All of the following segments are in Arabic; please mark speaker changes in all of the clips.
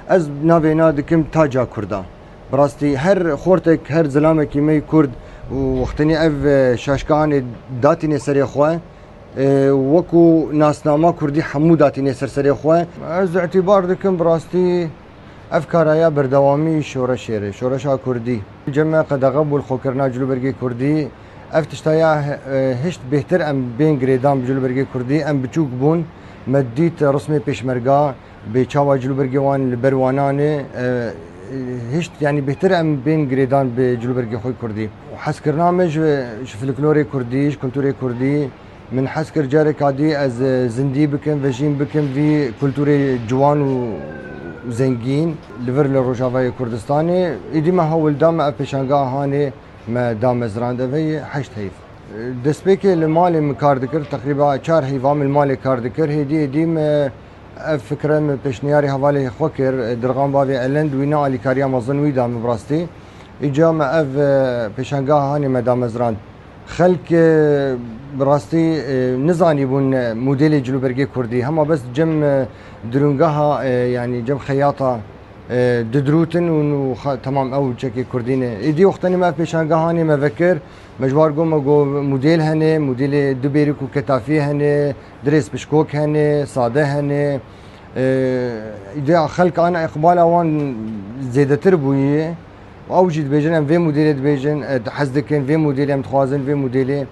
Speaker 1: از ناوینا دکم تاجا کردا براستی هر خورتک هر زلامکی می کرد و وقتنی اف شاشکان داتین سری خواه وکو ناسنامه کردی حمو داتین سری خواه از اعتبار دکم براستی افکاریا بردوامی شورشا کردی جمع قدغب والخوکرنا جلوبرگی کردی افتشتایا هشت بهتر ام بین گریدام جلوبرگی کردی ام بچوک بون مدیت رسم پیشمرگا به چاوا جلوبرگی وان لبروانانه هشت يعني بهتر ام بين جريدان بجلوبرگي خوي كردي وحسكرنا مج فلكلوري كرديش كولتوري كردي من حسكر جارك عادي از زندي بكم وجين بكم في كولتوري جوان وزنجين لفر لروجافاي كردستاني ايدي ما هو الدام ابيشانغا هاني ما دام زران دفي حشت هيف دسبيكي المالي مكاردكر تقريبا 4 هيفام المالي كاردكر هيدي ما فكرة من بشنياري حوالي خوكر درغام بابي علند وينا علي كاريا مظن ويدا مبراستي اجا ما اف بشنغا هاني مدام زران خلق براستي نزاني بون موديل جلوبرگي كردي هما بس جم درونغاها يعني جم خياطة ددروتن تمام او تشكي كردين ايدي وقتني ما بشنغا هاني ما فكر مجوار جو موديل هني موديل دبيركو كتافي هني دريس بشكوك هني صاده هني اذا خلق انا اقبال اوان زيادتر بويه واوجد بيجن في موديل بيجن حزدكن في موديل متخوازن في موديل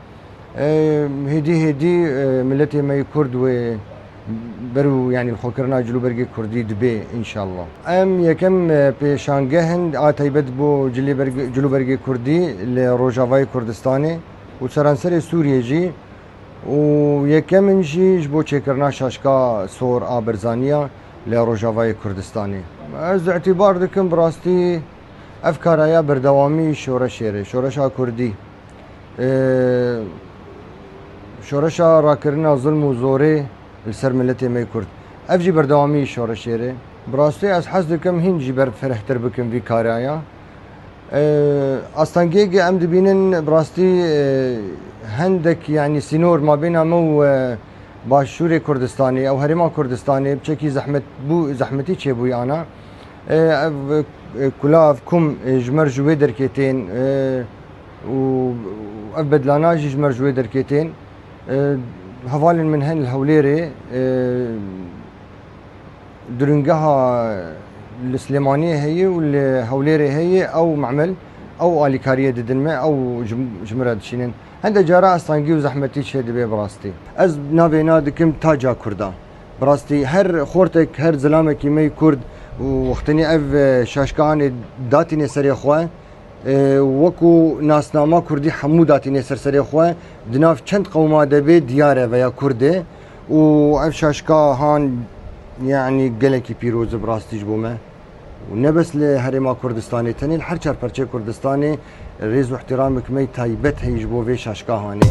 Speaker 1: هدي ملتي ما يكرد و برو يعني الخوكرنا جلوبرگي كردي دبي ان شاء الله ام يكم بشانگهن اتيبت بو جلوبرگي كردي لروجافاي كردستاني وسرانسر سوريا جي ويكم جي جبو چكرنا شاشكا سور ابرزانيا لروجافاي كردستاني از اعتبار دكم براستي افكاريا بردوامي شورشا كردي شورشا راكرنا ظلم وزوري السر ملتي ما يكرد افجي بردوامي شورشيري براستي از حس دكم هنجي بر فرحتر بكم في كارايا استانجيجي ام دبينن براستي هندك يعني سينور ما بين مو باشوري كردستاني او هرما كردستاني بشكي زحمتي تشيبوي انا كلاف كم جمر جوي دركيتين و ابدلاناجي جمر جوي دركيتين هفالن من هن الهوليري درنجها السليمانية هي والهوليري هي او معمل او اليكاريه ددنمه او جمرة شينين هنده جارا استانجي وزحمتي شهد بي براستي از ناوينا دكم تاجا كردا براستي هر خورتك هر زلامك مي كرد وقتني اف شاشكان داتين سري خواه وكو ناسنامه كردي حمو داتين سرسري خواه دناف چند قوما دبي دياره ويا كرده و اف شاشكا هان يعني قلكي بيروز براستي جبومه ونبس لهرما كردستاني تاني الحرشار برشي كردستاني ريز واحترامك مي تايبت هيجبو في شاشكا هاني